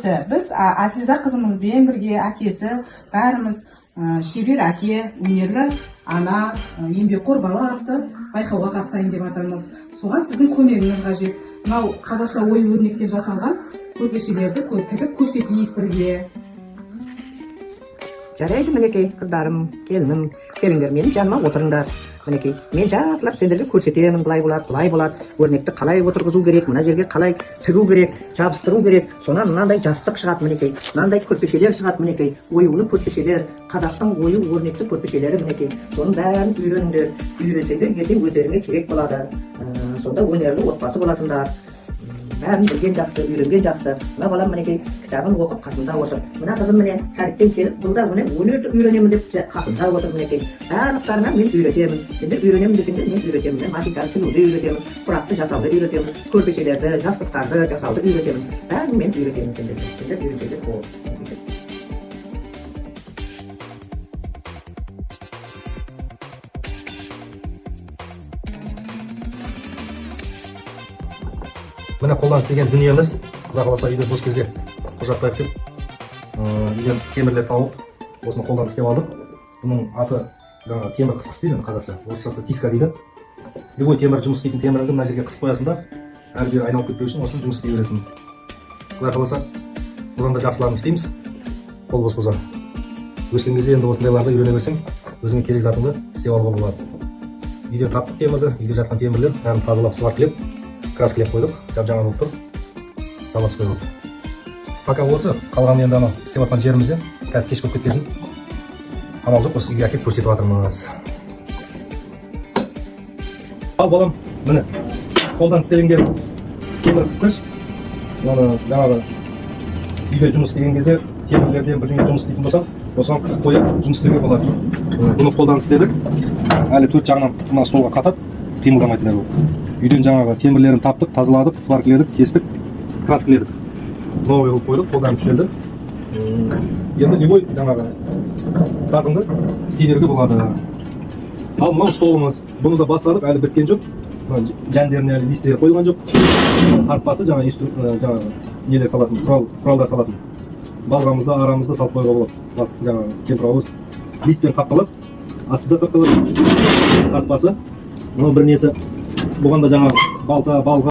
әкесі. Біз Азиза қызымызбен бірге әкесі, бәріміз шебер әке, өнерлі ана, еңбекқор бала атты байқауға қатысайын деп жатырмыз. Соған сіздің көмегіңіз қажет. Мынау қазақша ою-өрнектен жасалған көрпешелерді тігіп көрсетейік бірге. Жарайды, мінекей, қыздарым, келінім, келіңдер, менің жаныма отырыңдар. Мінекей, мен жақсылап сендерге көрсетемін, былай болады, өрнекті қалай отырғызу керек, мына жерге қалай тігу керек, жабыстыру керек. Сонан мынандай жастық шығады, мінекей, мынандай көрпешелер шығады, мінекей, оюлы көрпешелер, қазақтың ою өрнекті көрпешелері, мінекей. Соның бәрін үйреніңдер, үйренсеңдер, ертең өздеріңе керек болады. Сонда өнерлі отбасы боласыңдар. Бәрін білген жақсы, үйренген жақсы. Мына балам мінекей кітабын оқып қасында отыр. Мына қызым міне сәліктен келіп, бұлда міне өнерді үйренемін деп қасында отыр, мінекей. Барлықтарына мен үйретемін. Сендер үйренемін десеңдер, мен үйретемін. Машинканы тігуді үйретемін, құрақты жасауды үйретемін, көрпешелерді, жастықтарды жасауды үйретемін. Бәрін мен үйретемін сендерге. Сендер үйренсеңдер бол. Міне қолданыс деген дүниеміз, құда қаласа үйде бос кезде құжаттайық деп, үйден темірлер тауып, осыны қолданыс істеп алдық. Бұның аты темір қысқыш дейді, қазақша, орысшасы тиска дейді. Любой темір жұмыс істейтін теміріңді мына жерге қысып қоясың да, әр жері айналып кетпеу үшін осыны жұмыс істей бересің. Құда қаласа бұдан да жақсыларын істейміз, қол бос болса. Өскен кезде енді осындайларды үйрене берсең, өзіңе керек затыңды істеп алуға болады. Үйде таптық темірді, үйде жатқан темірлер бәрін тазалап сваркілеп, краскілеп қойдық, жап-жаңа болып тұр, салат қойдық. Пока осы, қалған енді ана істеп жатқан жерімізде қазір кеш болып кеткесін амал жоқ, осы үйге әкеліп көрсетіп жатырмыз. Ал балам, міне қолдан істелінген темір қысқыш. Оны жаңағы үйде жұмыс істеген кезде темірлерден бірдеңе жұмыс істейтін болсаң, осыған қысып қойып жұмыс істеуге болады. Бұны қолдан істедік. Әлі төрт жағынан мына столға қатады, қимылдамайтындай болып. Үйден жаңағы темірлерін таптық, тазаладық, сваркіледік, кестік, краскіледік. Новый қылып қойдық, қолданыс келді. Енді любой жаңағы затыңды істей беруге болады. Ал мынау столымыз. Бұны да бастадық, әлі біткен жоқ. Жәндеріне әлі листері қойылған жоқ. Тартпасы жаңағы нелер салатын, құралдар салатын. Балғамызда, арамызда салып қоюға болады. Жаңағы кемпірауыз листпен қапталып, астында қапталып, тартпасы. Мынау бір несі. Бұған да жаңағы балта, балға